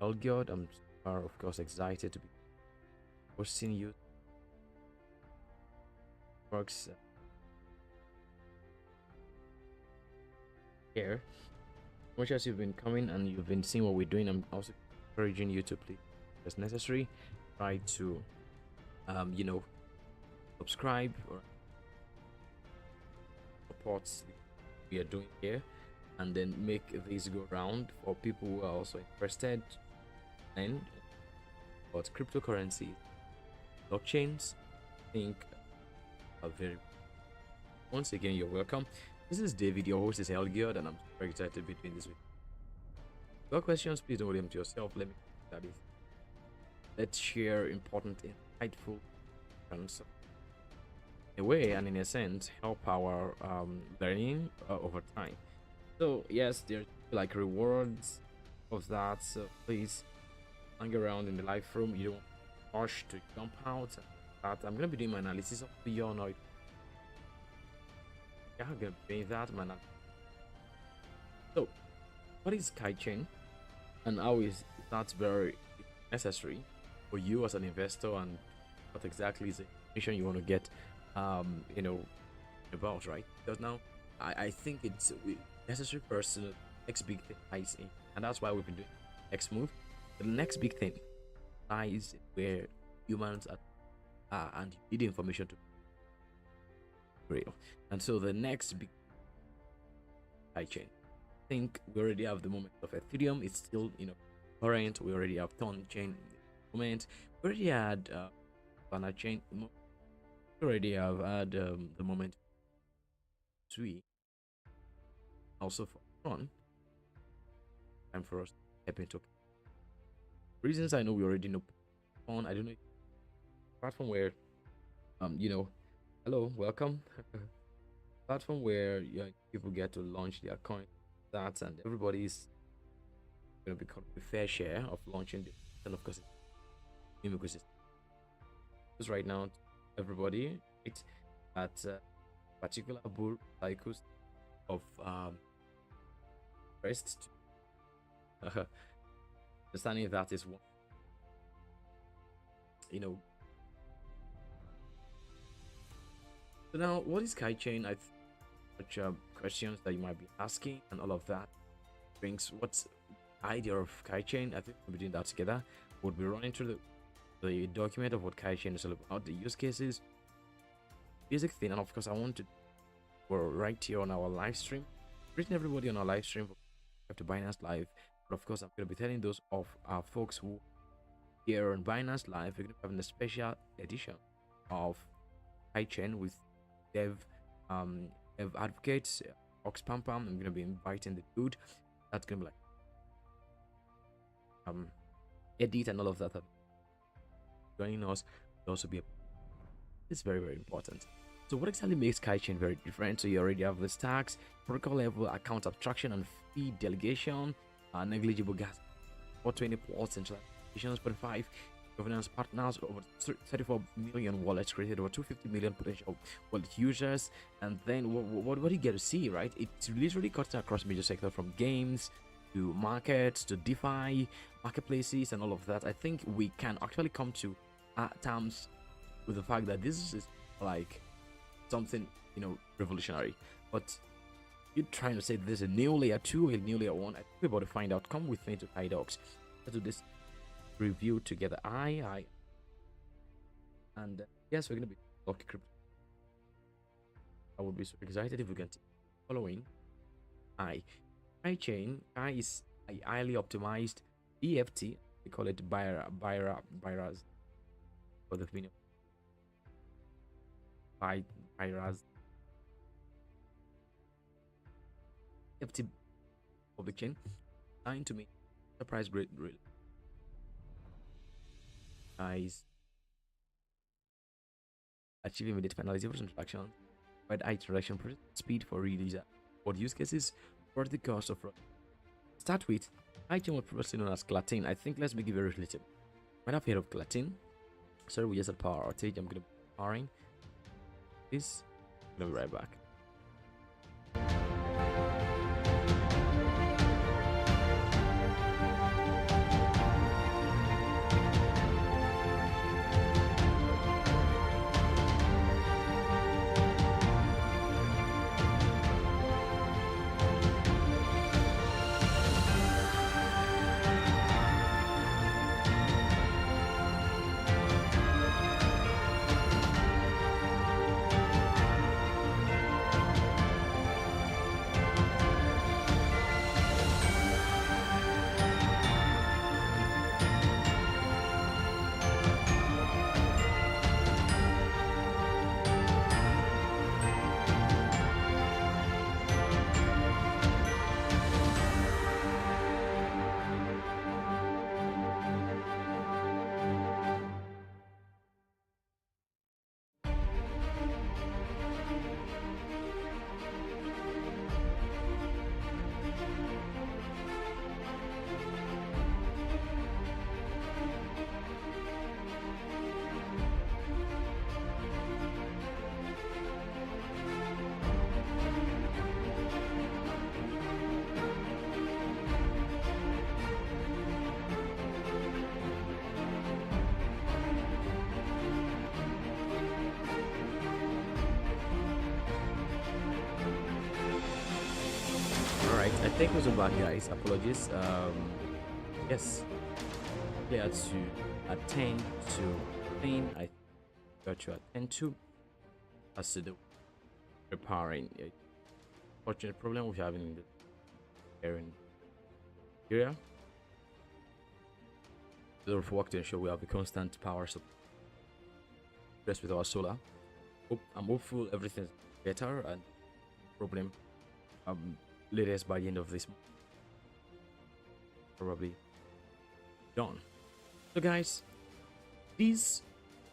Elgiod. I'm of course excited to be hosting you. Works here. Much as you've been coming and you've been seeing what we're doing, I'm also encouraging you to please, as necessary, try to you know, subscribe or support we are doing here, and then make this go round for people who are also interested in about cryptocurrencies. Blockchains, I think, are very. Once again, you're welcome. This is David, your host is Elgiod, and I'm very excited to be doing this with you. If you have questions, please don't hold them to yourself. Let me that is. Let's share important, insightful, and in a way and in a sense help our learning over time. So yes, there's like rewards of that. So please hang around in the live room. You don't rush to jump out. That I'm gonna be doing my analysis of beyond. Yeah, I'm gonna be doing that, man. So, what is KaiaChain, and how is that very necessary for you as an investor, and what exactly is the information you want to get, you know, about, right? Because now, I think it's necessary first. Next big thing lies in, and that's why we've been doing next move. The next big thing lies where humans are, and you need information to real. And so the next big KaiaChain. I think we already have the moment of Ethereum. It's still, you know, current. We already have Ton chain moment. We already had Binance chain. We already have had the moment Sui. Also for Tron. Time for us to step into reasons. I know we already know on. I don't know, platform where you know, hello, welcome. Platform where people get to launch their coin, that, and everybody's going to become a fair share of launching the, and of course ecosystem. Because right now everybody it's at particular bull cycles of rest. Understanding that is one, you know. So now, what is KaiaChain? I such questions that you might be asking, and all of that brings what's idea of KaiaChain. I think we'll be doing that together. We'll be running through the document of what KaiaChain is all about, the use cases, basic thing, and of course I want to, we're right here on our live stream, greeting everybody on our live stream to Binance Live. But of course I'm going to be telling those of our folks who here on Binance Live, we're going to have a special edition of KaiaChain with dev advocates, Ox Pam Pam. I'm gonna be inviting the dude that's gonna be like edit and all of that. Joining us will also be it's very, very important. So what exactly makes KaiaChain very different? So you already have the stacks, protocol level, account abstraction and fee delegation, negligible gas, 420 ports, centralization, 5 governance partners, over 34 million wallets created, over 250 million potential wallet users. And then what do you get to see, right? It's literally cutting across major sectors, from games to markets to DeFi, marketplaces, and all of that. I think we can actually come to terms with the fact that this is like something, you know, revolutionary. But you're trying to say this is a new layer 2, a new layer 1. I think we're about to find out. Come with me to KaiDocs. Let's do this review together. And yes, we're gonna be talking crypto. I would be so excited if we can following KaiaChain. Kai is a highly optimized EFT. We call it Byras for the meaning Byras EFT public chain, designed to make enterprise grade really guys achieve immediate finalization of transaction, provide high transaction speed for real user, for use cases, for the cost of fraud. Start with KaiaChain, was previously known as KaiaChain. I think let's make it very relative. Might have heard of KaiaChain. Sorry, we just had power outage. I'm gonna be powering this. I'm gonna be right back. Thank you so much, guys. Apologies. Yes, we had to attend to thing I got to attend to as to the repairing a fortunate problem we're having in the here in Nigeria. A lot of work to ensure we have a constant power supply with our solar. I'm hopeful everything's better and problem latest by the end of this month probably done. So guys, this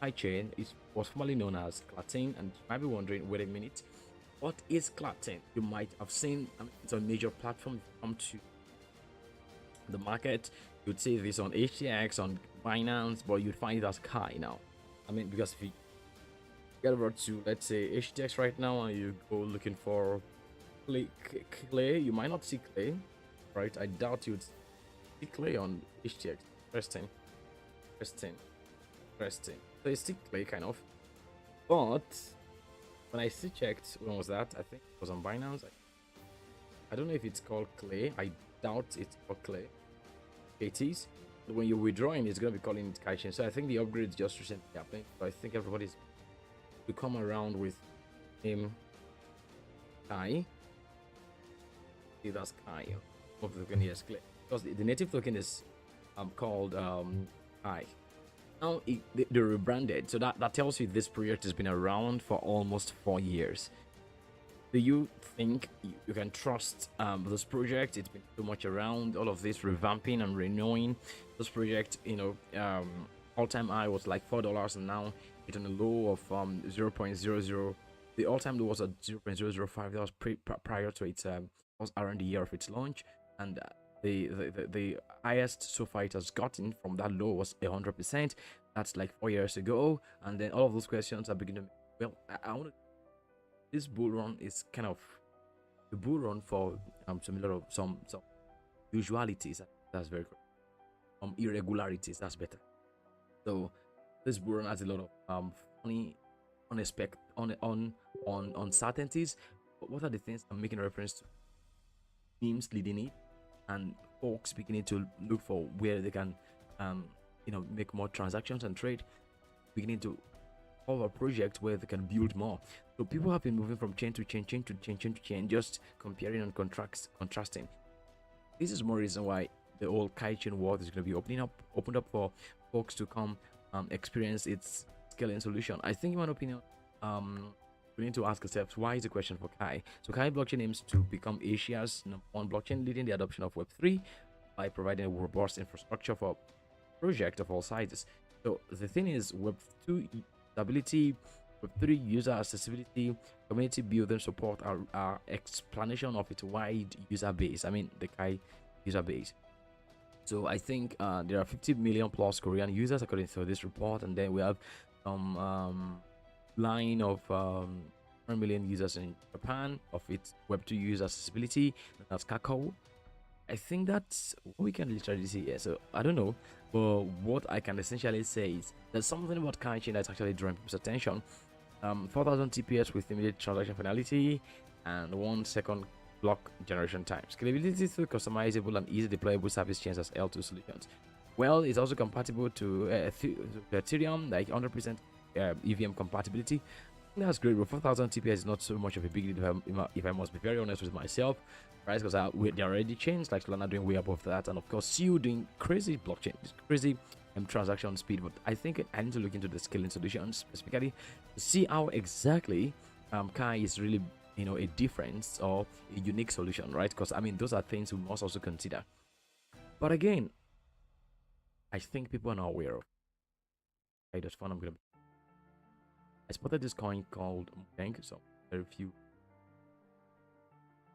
KaiaChain was formerly known as KaiaChain, and you might be wondering, wait a minute, what is KaiaChain? You might have seen it's a major platform. Come to the market, you'd see this on HTX, on Binance, but you'd find it as Kai now. I mean, because if you get over to, let's say, HTX right now and you go looking for clay, you might not see clay, right? I doubt you'd see clay on HTX. Interesting. So it's still clay kind of, but when I see checked, when was that? I think it was on Binance. I don't know if it's called clay. I doubt it's called clay. It is. When you're withdrawing, it's gonna be calling it KaiaChain. So I think the upgrade is just recently happening. So I think everybody's to come around with name Kai. See, that's Kai of the token. Yes, clay, because the native token is called Kai. Now they rebranded, so that tells you this project has been around for almost 4 years. Do you think you can trust this project? It's been too much around, all of this revamping and renewing this project. All-time high was like $4, and now it's on a low of 0.00. The all-time low was at 0.005. That was prior to its was around the year of its launch, and the highest so far it has gotten from that low was 100%. That's like 4 years ago, and then all of those questions are beginning. Well, I want to. This bull run is kind of the bull run for some usualities. That's very good. Irregularities. That's better. So this bull run has a lot of funny, unexpected, uncertainties. But what are the things I'm making a reference to? Teams leading it, and folks beginning to look for where they can, make more transactions and trade. Beginning to have a project where they can build more. So people have been moving from chain to chain, just comparing and contrasting. This is more reason why the whole KaiaChain world is going to be opened up for folks to come experience its scaling solution. I think, in my opinion, we need to ask ourselves, why is the question for Kai? So Kai blockchain aims to become Asia's #1 blockchain, leading the adoption of Web3 by providing a robust infrastructure for projects of all sizes. So the thing is, Web2 stability, Web3 user accessibility, community building support are explanation of its wide user base. I mean, the Kai user base. So I think there are 50 million plus Korean users according to this report, and then we have some line of 1 million users in Japan of its Web2 user accessibility. That's Kakao. I think that's what we can literally see here. So I don't know, but what I can essentially say is there's something about KaiaChain that's actually drawing people's attention. 4,000 TPS with immediate transaction finality and 1 second block generation time. Scalability through customizable and easy deployable service chains as L2 solutions. Well, it's also compatible to Ethereum, like 100% EVM compatibility. That's great, but 4,000 TPS is not so much of a big deal if I must be very honest with myself, right? Because they're already chains like Solana doing way above that, and of course you doing crazy blockchain, crazy transaction speed. But I think I need to look into the scaling solutions specifically to see how exactly Kai is really a difference or a unique solution, right? Because I mean, those are things we must also consider. But again, I think people are not aware of. Okay, that's fun. I spotted this coin called Bank, so very few,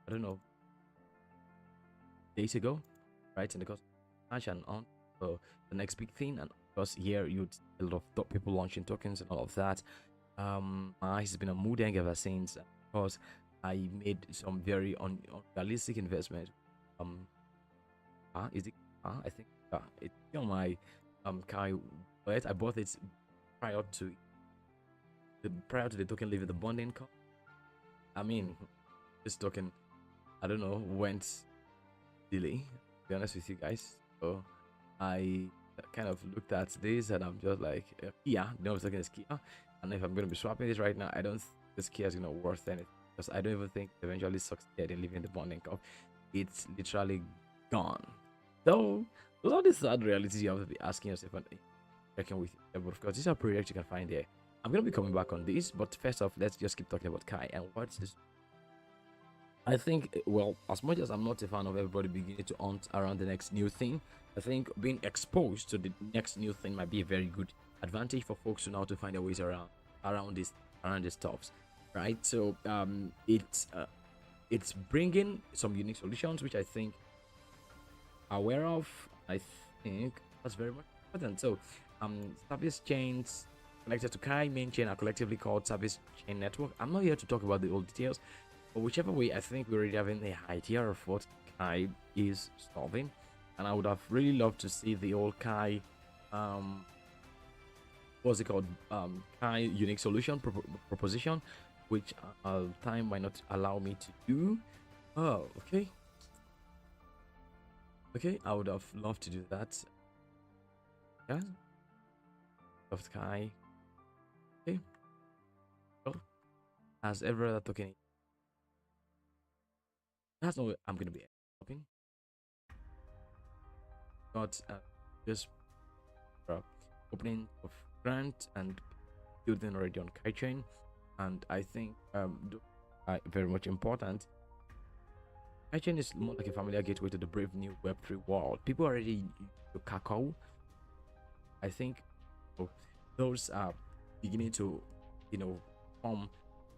I don't know, days ago, right? And because and on the next big thing, and of course here you a lot of people launching tokens and all of that. It's been a Mudeng ever since, because I made some very unrealistic investment. I think it's on my Kai wallet. I bought it prior to the token leaving the bonding cost. I mean, this token, I don't know, went delay, to be honest with you guys. So I kind of looked at this and I'm just like, Kia, no, I was looking at Kia. And if I'm going to be swapping this right now, I don't think this Kia is going to worth anything because I don't even think it eventually succeeded in leaving the bonding curve. It's literally gone. So those are the sad realities you have to be asking yourself and checking with you. But of course, these are projects you can find there. I'm going to be coming back on this, but first off, let's just keep talking about Kai and what's this. I think, well, as much as I'm not a fan of everybody beginning to hunt around the next new thing, I think being exposed to the next new thing might be a very good advantage for folks to know how to find their ways around these stuffs, right? So it's bringing some unique solutions which I think aware of. I think that's very much important. So service chains connected to Kai main chain are collectively called service chain network. I'm not here to talk about the old details, but whichever way, I think we're already having the idea of what Kai is solving, and I would have really loved to see the old Kai what's it called, Kai unique solution proposition, which time might not allow me to do. Oh, okay, I would have loved to do that. Yeah, of Kai. Okay, well, as every other token, that's not what I'm gonna be stopping. But just opening of grant and building already on KaiaChain, and I think very much important. KaiaChain is more like a familiar gateway to the brave new Web3 world. People already use Kakao. I think those are beginning to, form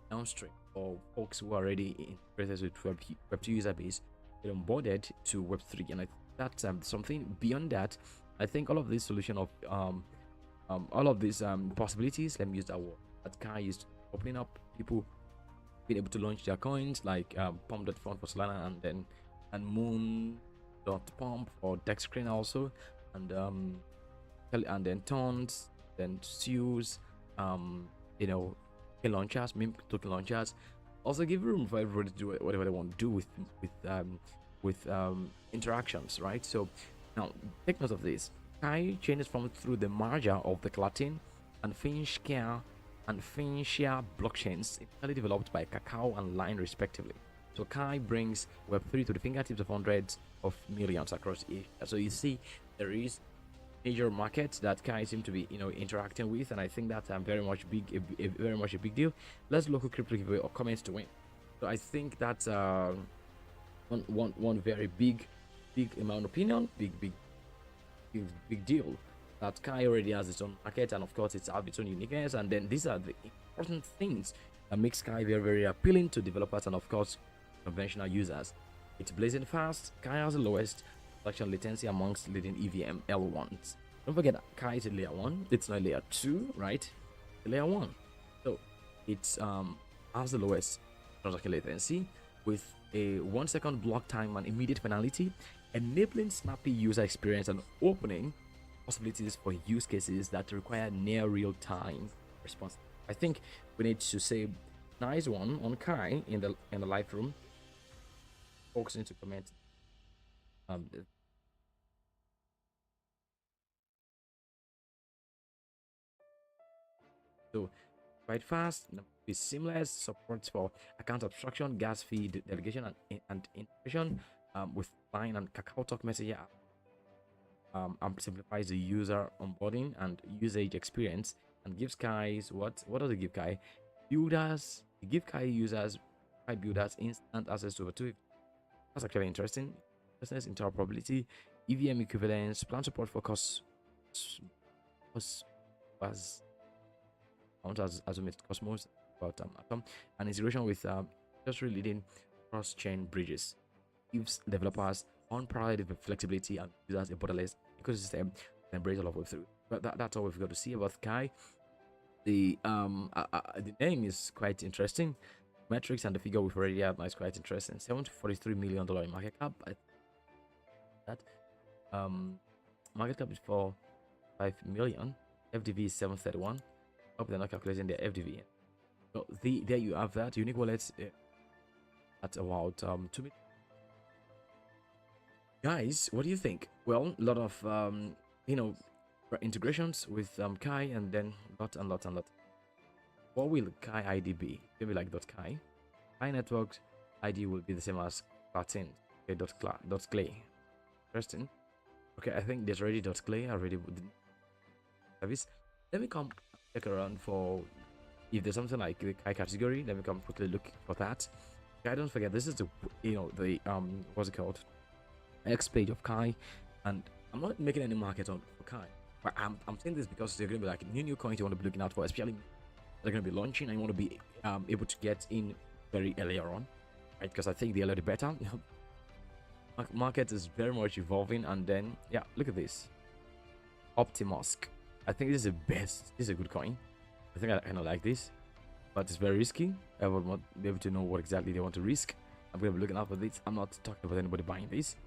downstream or folks who are already integrated with Web2 user base get onboarded to Web3, and I think that's something beyond that. I think all of this solution of all of these possibilities, let me use that word, that Kai is opening up people being able to launch their coins like pump.fund for Solana, and moon.pump for DexScreen also, and then tons, then sues, launchers, meme token launchers. Also give room for everybody to do whatever they want to do with interactions, right? So now take note of this. KaiaChain is formed through the merger of the Latin and Finshare blockchains, initially developed by Kakao and Line respectively. So Kai brings Web3 to the fingertips of hundreds of millions across Asia. So you see, there is major markets that Kai seem to be, interacting with, and I think that's very much very much a big deal. Let's local crypto giveaway or comments to win. So I think that's one very big amount of opinion, big deal, that Kai already has its own market, and of course it's has its own uniqueness, and then these are the important things that makes Kai very, very appealing to developers and of course conventional users. It's blazing fast. Kai has the lowest transaction latency amongst leading EVM L1s. Don't forget that Kai is a layer 1, it's not layer 2, right? It's layer 1. So it's has the lowest transaction latency with a 1 second block time and immediate finality, enabling snappy user experience and opening possibilities for use cases that require near real-time response. I think we need to say nice one on Kai in the live room. Folks need to comment. So quite fast, be seamless, supports for account abstraction, gas fee delegation, and integration with Line and Kakao Talk Messenger simplifies the user onboarding and usage experience, and gives guys what does it give Kai builders? It give Kai users, Kai builders, instant access to over 2. That's actually interesting. Business interoperability, EVM equivalence, plan support for Cosmos, about Atom, and integration with industry leading cross-chain bridges. Gives developers unparalleled flexibility and users a borderless ecosystem to embrace all of Web3. But that's all we've got to see about Kai. The name is quite interesting. Metrics and the figure we've already had is quite interesting. $743 million in market cap. That market cap is for 5 million. FDV is 731. Hope they're not calculating their FDV. So there you have that. Unique wallets at about 2 million. Guys, what do you think? Well, a lot of you know integrations with Kai, and then lot and lot and lot. What will Kai ID be? Maybe like .kai. Kai networks ID will be the same as Platin. Okay, dot clay. Interesting. Okay, I think there's already .clay already with the service. Let me come check around for if there's something like the Kai category. Let me come quickly look for that. Okay, don't forget this is the the what's it called? X page of Kai, and I'm not making any market on for Kai, but I'm saying this because they're gonna be like new coins you want to be looking out for, especially they're gonna be launching and you want to be able to get in very earlier on, right? Because I think the earlier the better. Market is very much evolving, and then yeah, look at this Optimusk. I think this is the best. This is a good coin. I think I kind of like this, but it's very risky. I would not be able to know what exactly they want to risk. I'm gonna be looking out for this. I'm not talking about anybody buying this,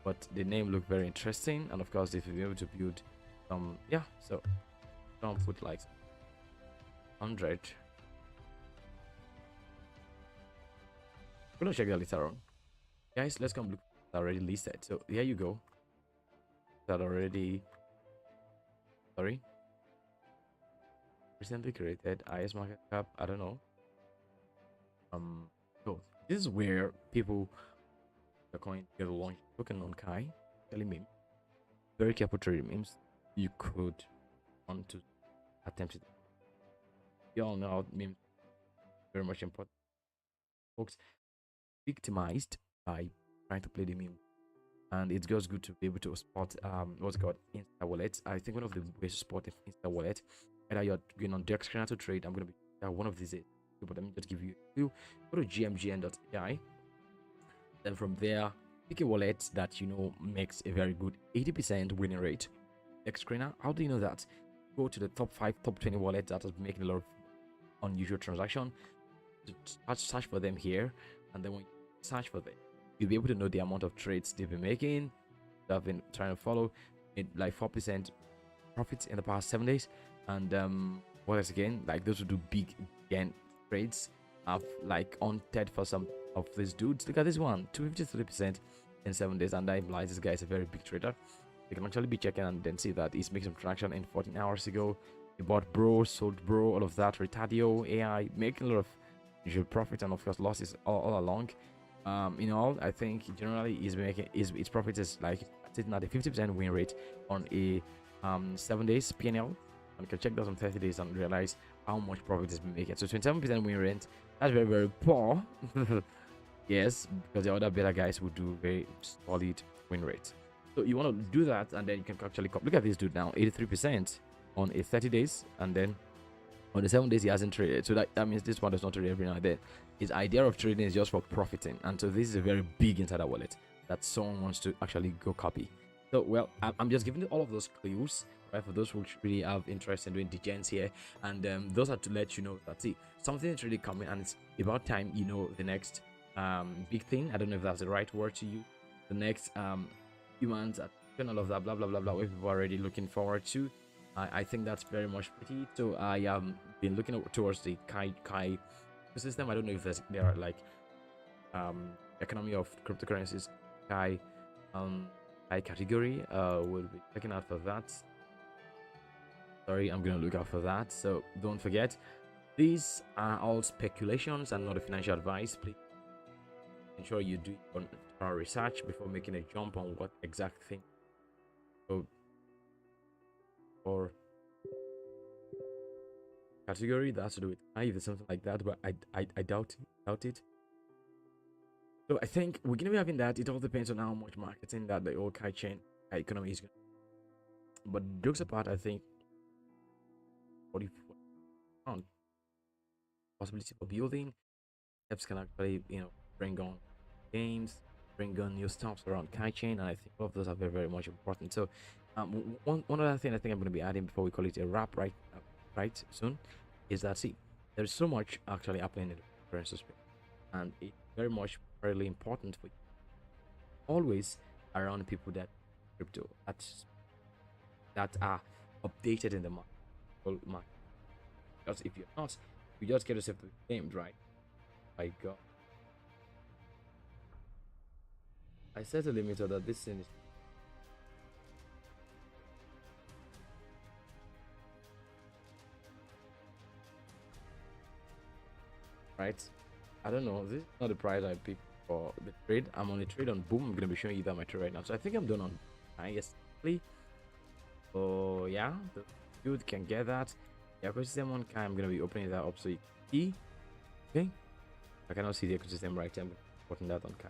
but the name looked very interesting, and of course if you're able to build some yeah, so don't put like 100. We're gonna check that later on, guys. Let's come look. It's already listed, so here you go. That already, sorry, recently created highest market cap. I don't know. So this is where people the coin get a launch token on Kai. Telling me very careful trading memes. You could want to attempt it. You all know memes very much important. Folks victimized by trying to play the meme. And it's just good to be able to spot what's called Insta wallet. I think one of the ways to spot Insta wallet, either you're going on Dex to trade, I'm gonna be one of these days. But let me just give you a few. Go to gmgn.ai. Then from there, pick a wallet that you know makes a very good 80% winning rate. Dex screener, how do you know that? Go to the top 5, top 20 wallets that is making a lot of unusual transaction. Search for them here, and then when you search for them, you'll be able to know the amount of trades they've been making. They've been trying to follow it like 4% profits in the past 7 days, and what else again? Like those who do big gain trades have like on TED for some of these dudes. Look at this one, 253% in 7 days, and that implies this guy is a very big trader. You can actually be checking and then see that he's making some traction in 14 hours ago. He bought bro, sold bro, all of that. Retadio AI making a lot of usual profit and of course losses all along. In all, I think generally he's been making his profit is like sitting at a 50% win rate on a 7 days PNL. And you can check that on 30 days and realize how much profit he's been making. So 27% win rate, that's very, very poor. Yes, because the other better guys would do very solid win rates. So you want to do that, and then you can actually look at this dude now, 83% on a 30 days, and then on the 7 days he hasn't traded. So that means this one does not trade every now and then. His idea of trading is just for profiting, and so this is a very big insider wallet that someone wants to actually go copy. So well, I'm just giving you all of those clues, right, for those who really have interest in doing degens here, and those are to let you know that see something is really coming, and it's about time you know the next big thing. I don't know if that's the right word to use. The next humans and all of that blah blah blah blah, we've already looking forward to. I think that's very much pretty. So I been looking towards the Kai system. I don't know if there are like economy of cryptocurrencies Kai category. We'll be checking out for that. Sorry, I'm gonna look out for that. So don't forget, these are all speculations and not a financial advice. Please ensure you do your research before making a jump on what exact thing. So or category that has to do with either something like that, but I doubt it. So I think we're gonna be having that. It all depends on how much marketing that the old KaiaChain economy is gonna. But jokes apart, I think 40 pound possibility for building apps can actually bring on games, bring on new stuff around KaiaChain, and I think all of those are very, very much important. So one other thing I think I'm going to be adding before we call it a wrap right soon is that see there's so much actually happening in the currency space, and it's very much really important for you always around people that crypto that are updated in the market. Because if you're not, you just get yourself claimed, right? My God. I set a limit so that this thing is right. I don't know. This is not the price I picked for the trade. I'm on a trade on Boom. I'm gonna be showing you that my trade right now. So I think I'm done on yesterday. So yeah, the dude can get that. The ecosystem on Kai, I'm gonna be opening that up so you can see. Okay. I cannot see the ecosystem right here. I'm putting that on Kai.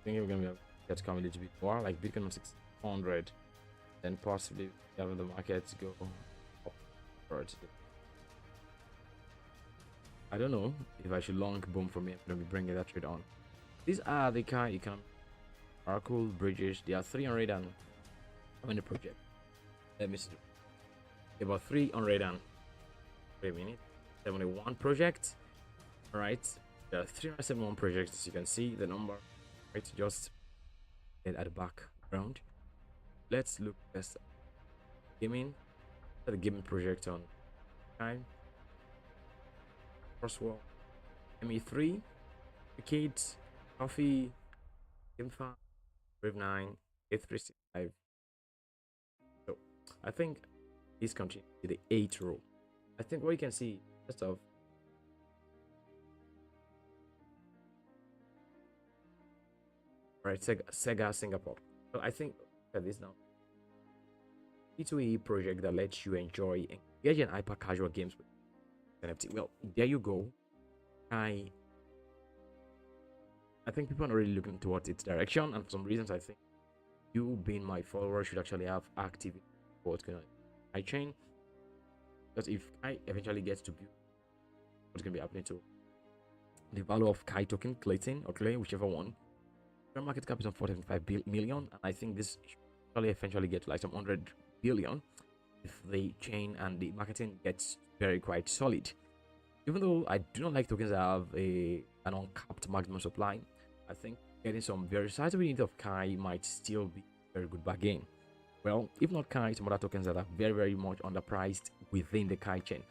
I think we're gonna be able to come a little bit more, like Bitcoin on 600, then possibly having the markets go upwards. I don't know if I should long Boom for me. I'm gonna be bringing that trade on. These are the Kai economic Oracle bridges. They are 300 and how many projects? Let me see. About 300 and wait a minute, 71 projects. All right, there are 371 projects. As you can see the number right just at the background. Let's look at gaming. The gaming project on time. First wall, ME3, Bitget, Coffee, GameFi, Wave 9, A365. So I think this continues to the 8th row. I think what you can see first off, right, Sega Singapore. So I think look at this now. P2E project that lets you enjoy engage in hyper casual games with NFT. Well, there you go. I think people are already looking towards its direction, and for some reasons I think you being my follower should actually have active what's going on KaiaChain, because if I eventually gets to build, what's going to be happening to the value of Kai token, Clayton or Clay, whichever one. Current market cap is on 4.5 million, and I think this should eventually get to like some 100 billion if the chain and the marketing gets very quite solid. Even though I do not like tokens that have an uncapped maximum supply, I think getting some very sizable unit of Kai might still be a very good bargain. Well, if not Kai, some other tokens that are very much underpriced within the KaiaChain.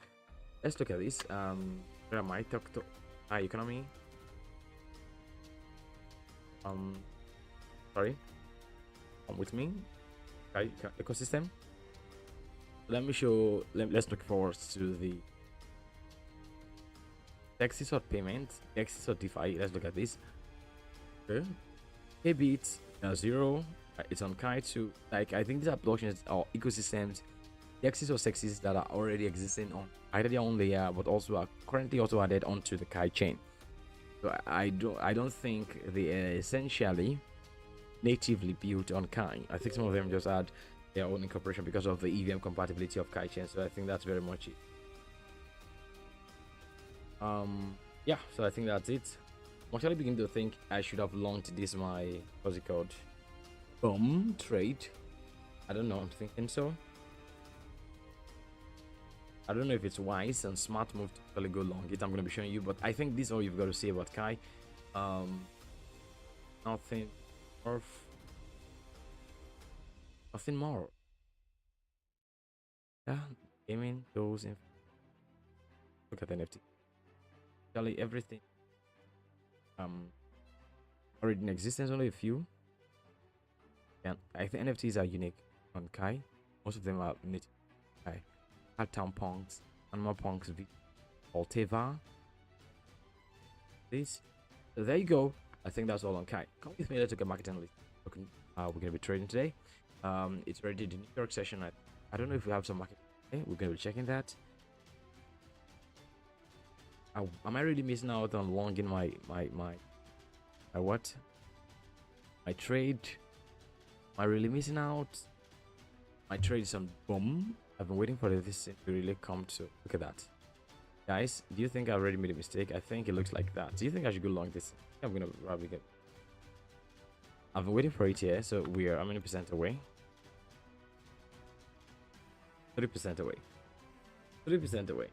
Let's look at this. Where am I? Talk to Kai economy. Sorry. Come with me. Kai ecosystem. Let me show. Let's look forward to the taxes or payment, taxes or DeFi. Let's look at this. Okay. KBit 0. It's on Kai too. Like I think these are blockchains or ecosystems, taxes or sexes that are already existing on either their own layer, but also are currently also added onto the KaiaChain. So I don't think they are essentially natively built on Kai. I think some of them just add their own incorporation because of the EVM compatibility of KaiaChain. So I think that's very much it. Yeah, so I think that's it. I'm actually beginning to think I should have launched this what's it called, trade. I don't know, I'm thinking so. I don't know if it's wise and smart move to really go long it. I'm going to be showing you, but I think this is all you've got to say about Kai. Nothing more. Yeah, gaming those in. Look at the NFT. Actually, everything already in existence. Only a few. And I think NFTs are unique on Kai. Most of them are native Kai. Town Punks, Animal Punks, Alteva. This. So there you go. I think that's all on Kai. Come with me. Let's look at market analysis. We're gonna be trading today. It's already the New York session. I don't know if we have some market. Okay, we're gonna be checking that. Am I really missing out on longing my what? My trade. Am I really missing out? My trade is on Boom. I've been waiting for this to really come to look at that. Guys, do you think I already made a mistake? I think it looks like that. Do you think I should go long this? I'm gonna probably get. I've been waiting for it here, so we are how many percent away? 30% away. 30% away.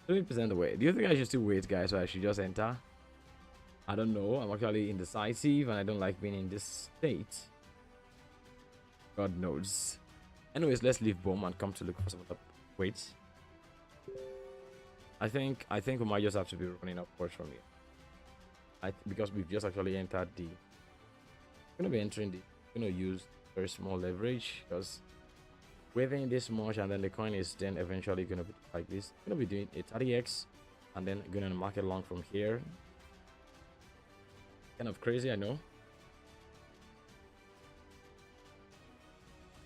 30% away. Do you think I should still wait, guys, or I should just enter? I don't know. I'm actually indecisive and I don't like being in this state. God knows. Anyways, let's leave Boom and come to look for some other. Wait. I think we might just have to be running upwards from here. Because we've just actually entered the. We're gonna be entering the. Gonna use very small leverage because within this much, and then the coin is then eventually gonna be like this. Gonna be doing a 30x, and then going to market long from here. Kind of crazy, I know.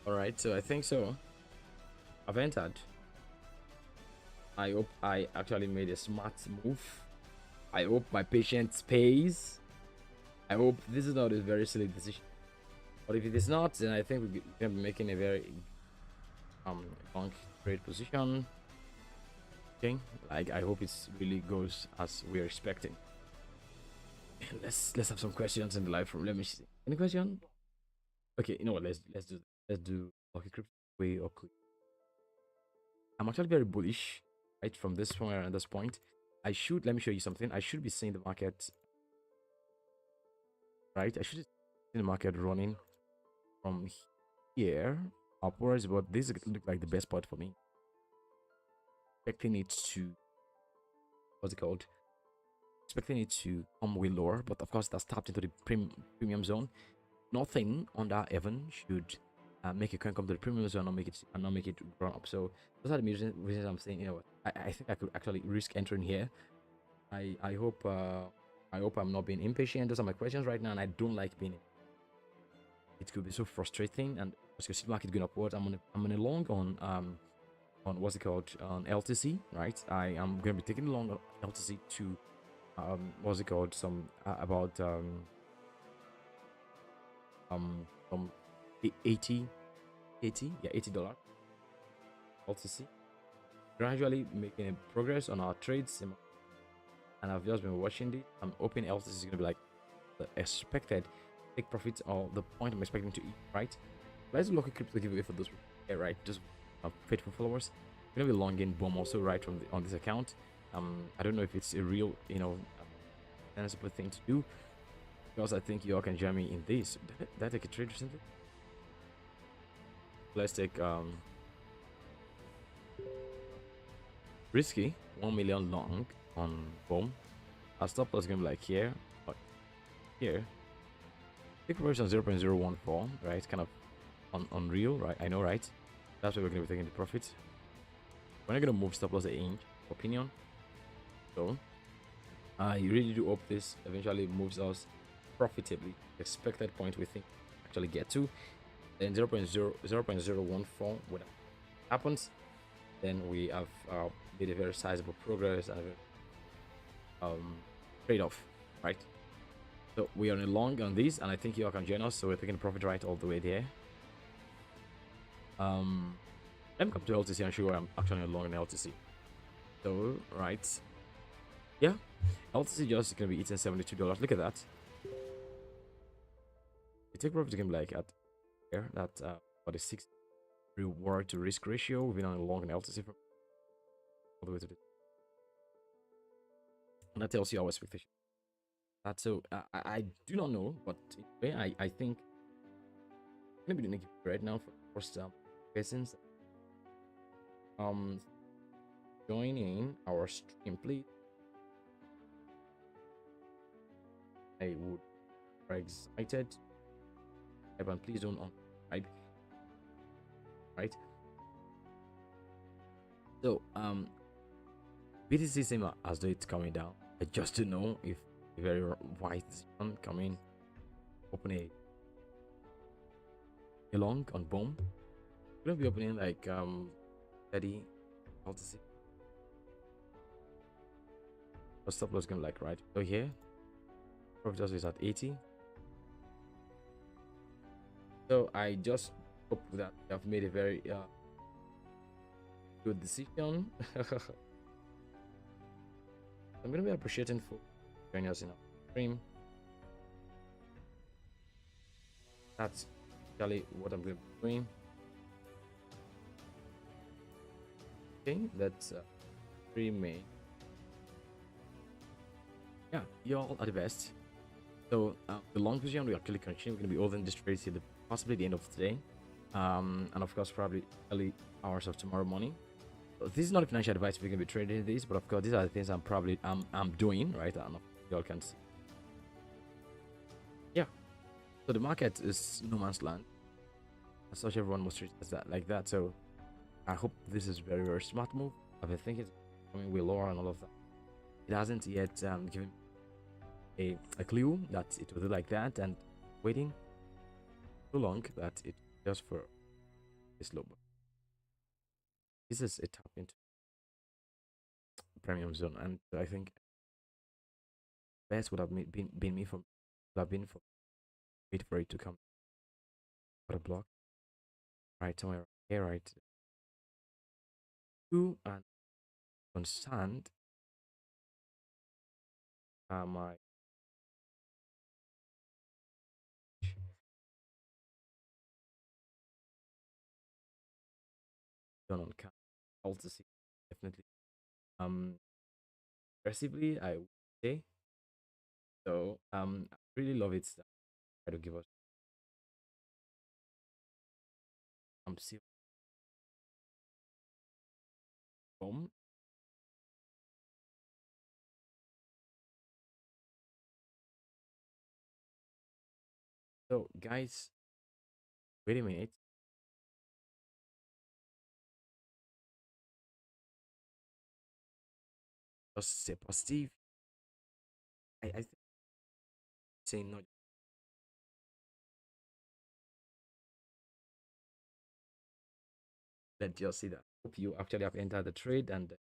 All right, so I think so. I've entered. I hope I actually made a smart move. I hope my patience pays. I hope this is not a very silly decision. But if it is not, then I think we're gonna be making a very long trade position. Okay, like I hope it really goes as we're expecting. Let's have some questions in the live room. Let me see. Any question? Okay, you know what? Let's do Lucky Crypto way or quick. I'm actually very bullish, right? From this point and this point, let me show you something. I should be seeing the market, right? I should see the market running from here upwards, but this look like the best spot for me. Expecting it to, what's it called? Expecting it to come way lower, but of course that's tapped into the premium zone. Nothing on that even should make a coin come to the premium zone and not make it run up. So those are the reasons I'm saying, you know, I think I could actually risk entering here. I hope I'm not being impatient. Those are my questions right now, and I don't like being. It could be so frustrating, and as you see the market going upwards, I'm on a long on what's it called, on LTC, right? I am going to be taking a long on LTC to what's it called, some about some 80 yeah, $80 LTC. Gradually making progress on our trades, and I've just been watching it. I'm hoping LTC is going to be like the expected take profits or the point I'm expecting to eat, right? Let's look at crypto giveaway for those, yeah, right? Just faithful followers. We're gonna be longing bomb also, right, from on this account. I don't know if it's a real, you know, sensible thing to do, because I think you all can join me in this. Did I take a trade recently? Let's take risky 1 million long on bomb. Our stop loss is gonna be like here, but here. Take profit on 0.014, right? Kind of unreal, right? I know, right? That's where we're gonna be taking the profit. We're not gonna move stop loss an inch, opinion. So I really do hope this eventually moves us profitably. Expected point we think actually get to. Then 0.014 when that happens, then we have made a very sizable progress and trade-off, right? So we are in a long on this, and I think you all can join us. So we're taking the profit right all the way there. Let me come to LTC and show you I'm actually long in LTC. So right, yeah, LTC just gonna be eating $72. Look at that. The take profit is gonna be like at here. That 46 reward to risk ratio. We've been on a long in LTC from all the way to this, and that tells you our expectation. That so I do not know, but I think I'm gonna be doing it right now for the first persons joining our stream, please. I would be excited. Everyone, please don't unsubscribe. Right. So BTC seems as though it's coming down. I just to know if a very wise decision coming, open a long on bomb. We're gonna be opening like 30 LTC. The stop loss gonna like right over here. Profit is at 80. So I just hope that I've made a very good decision. I'm gonna be appreciating for joining us in our stream. That's actually what I'm gonna be doing. Okay, that's streaming. Yeah, y'all are the best. So the long position we actually continue. We're gonna be holding this trade till possibly the end of today, and of course probably early hours of tomorrow morning. This is not a financial advice if you're gonna be trading this, but of course these are the things I'm doing, right? And y'all can see. Yeah. So the market is no man's land. As such, everyone must treat it as that like that. So I hope this is very, very smart move. I've been thinking we're lower and all of that. It hasn't yet given a clue that it will do like that, and waiting too long that it just for this low. This is a tap into premium zone, and I think best would have been me from would have been for wait for it to come for a block right somewhere here, right? Two and concerned my done on camp. Also see definitely aggressively I would say. So I really love it that try to give us still home. So guys, wait a minute. Just say positive. I think saying no. Let you see that. Hope you actually have entered the trade and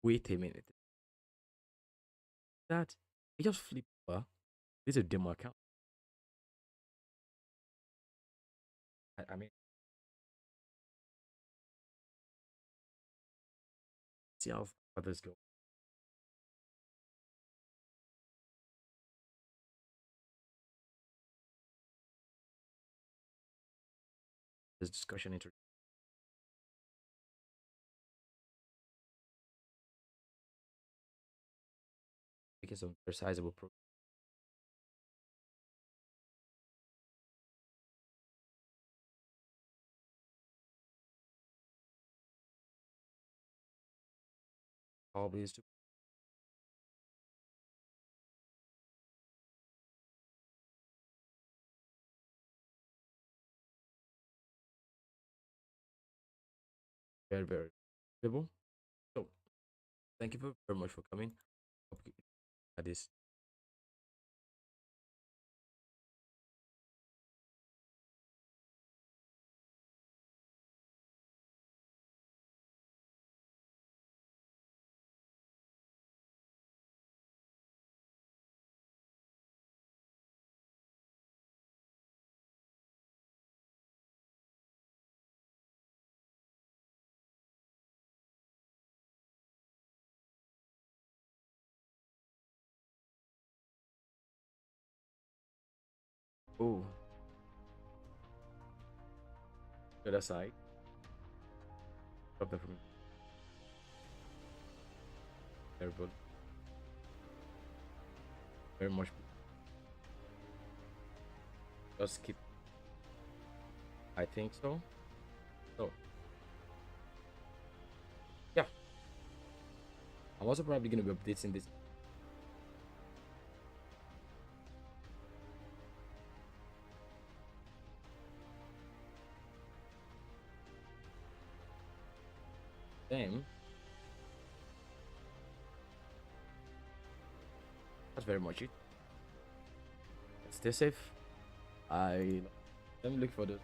wait a minute. That I just flip over. This is a demo account. I mean, see how others go. This discussion into because of their sizable pro. Probably is to very, very valuable. So thank you very much for coming. Hope you at this. Oh, the other side. Drop that from everybody. Very much. Just keep. I think so. So yeah, I'm also probably gonna be updating this. Same. That's very much it. Stay safe. I let me look for the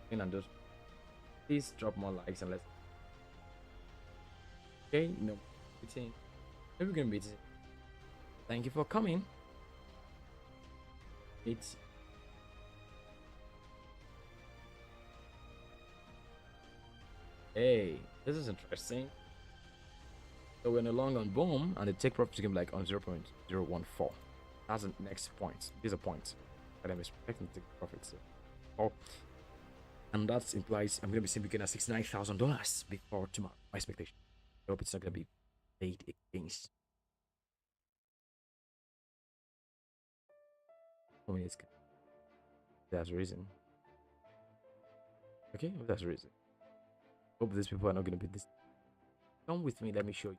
thing and just please drop more likes and let's okay, no meeting. Maybe we're gonna be thank you for coming. It's hey, this is interesting. So we're in a long on boom and the take profit is gonna be like on 0.014. That's the next point. These are points that I'm expecting to take profits. So. Oh, and that implies I'm gonna be simply getting at $69,000 before tomorrow. My expectation. I hope it's not gonna be played against. I mean, there's a reason. Okay, well, that's a reason. Hope these people are not gonna be this. Come with me. Let me show you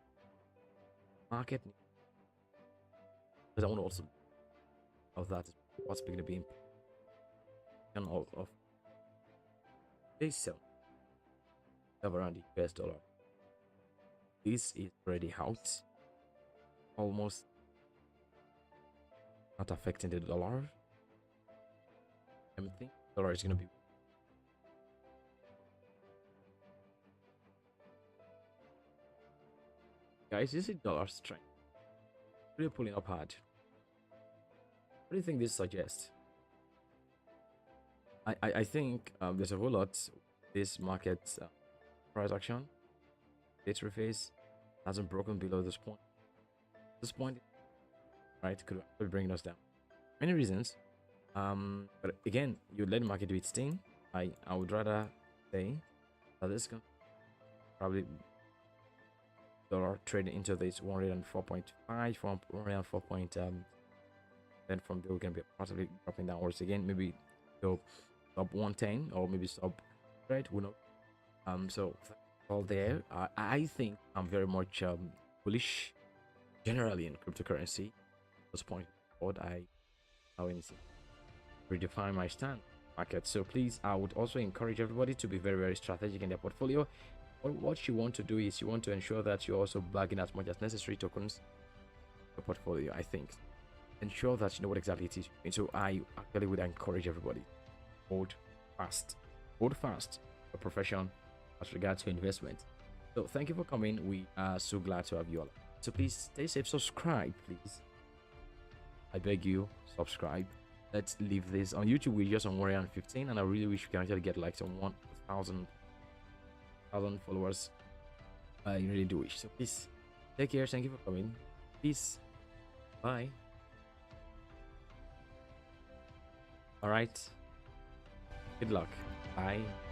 market because I want to also of that what's going to be and of this sell around the US dollar. This is already out, almost not affecting the dollar. I think dollar is going to be guys. This is dollar strength really pulling up hard. What do you think this suggests? I think there's a whole lot this market price action date reface hasn't broken below this point. This point, right, could bring us down. Many reasons. But again, you let the market do its thing. I would rather say that this can probably dollar trading into this 104.5 from 104 point then from there we can be possibly dropping downwards again, maybe go sub 110 or maybe sub right, who knows. So all there, I think I'm very much bullish generally in cryptocurrency. At this point forward, I redefine my stand market. So please, I would also encourage everybody to be very, very strategic in their portfolio. But what you want to do is you want to ensure that you're also bagging as much as necessary tokens in your portfolio. I think ensure that you know what exactly it is. And so I actually would encourage everybody hold fast a profession as regards to investment. So thank you for coming. We are so glad to have you all. So please stay safe. Subscribe, please. I beg you, subscribe. Let's leave this on YouTube. We're just on 115, and I really wish we can actually get like some 1,000 followers. I really do wish. So please take care. Thank you for coming. Peace. Bye. All right. Good luck. Bye.